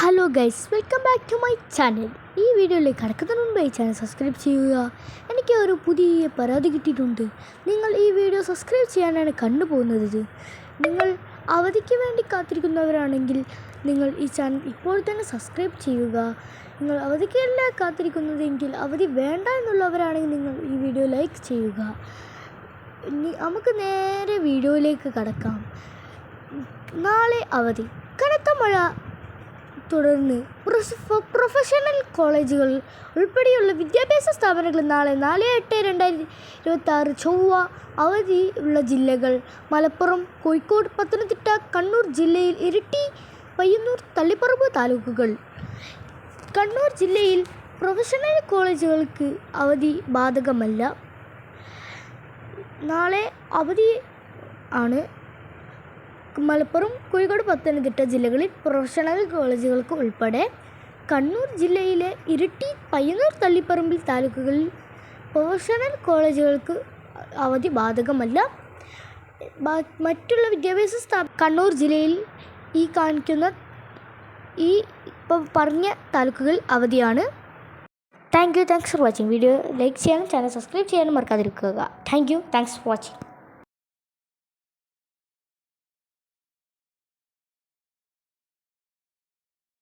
Hello guys, welcome back to my channel. ഈ വീഡിയോയിലേക്ക് കടക്കുന്നതിന് മുമ്പ് ഈ ചാനൽ സബ്സ്ക്രൈബ് ചെയ്യുക. എനിക്ക് ഒരു പുതിയ പരാതി കിട്ടിയിട്ടുണ്ട്. നിങ്ങൾ ഈ വീഡിയോ സബ്സ്ക്രൈബ് ചെയ്യാനാണ് കണ്ടുപോകുന്നത്. നിങ്ങൾ അവധിക്ക് വേണ്ടി കാത്തിരിക്കുന്നവരാണെങ്കിൽ നിങ്ങൾ ഈ ചാനൽ ഇപ്പോൾ തന്നെ സബ്സ്ക്രൈബ് ചെയ്യുക. നിങ്ങൾ അവധിക്കല്ല കാത്തിരിക്കുന്നതെങ്കിൽ അവധി വേണ്ട എന്നുള്ളവരാണെങ്കിൽ നിങ്ങൾ ഈ വീഡിയോ ലൈക്ക് ചെയ്യുക. നമുക്ക് നേരെ വീഡിയോയിലേക്ക് കടക്കാം. നാളെ അവധി. കനത്ത മഴ തുടർന്ന് പ്രൊഫഷണൽ കോളേജുകൾ ഉൾപ്പെടെയുള്ള വിദ്യാഭ്യാസ സ്ഥാപനങ്ങൾ നാളെ 4/8/2026 ചൊവ്വ അവധി ഉള്ള ജില്ലകൾ മലപ്പുറം, കോഴിക്കോട്, പത്തനംതിട്ട, കണ്ണൂർ ജില്ലയിൽ ഇരിട്ടി, പയ്യന്നൂർ, തളിപ്പറമ്പ് താലൂക്കുകൾ. കണ്ണൂർ ജില്ലയിൽ പ്രൊഫഷണൽ കോളേജുകൾക്ക് അവധി ബാധകമല്ല. നാളെ അവധി ആണ്. മലപ്പുറം, കോഴിക്കോട്, പത്തനംതിട്ട ജില്ലകളിൽ പ്രൊഫഷണൽ കോളേജുകൾക്ക് ഉൾപ്പെടെ കണ്ണൂർ ജില്ലയിലെ ഇരിട്ടി, പയ്യന്നൂർ, തളിപ്പറമ്പിൽ താലൂക്കുകളിൽ പ്രൊഫഷണൽ കോളേജുകൾക്ക് അവധി ബാധകമല്ല. മറ്റുള്ള വിദ്യാഭ്യാസ കണ്ണൂർ ജില്ലയിൽ ഇപ്പോൾ പറഞ്ഞ താലൂക്കുകൾ അവധിയാണ്. Thanks for watching. Video like ചെയ്യാനും ചാനൽ സബ്സ്ക്രൈബ് ചെയ്യാനും മറക്കാതിരിക്കുക. Thanks for watching.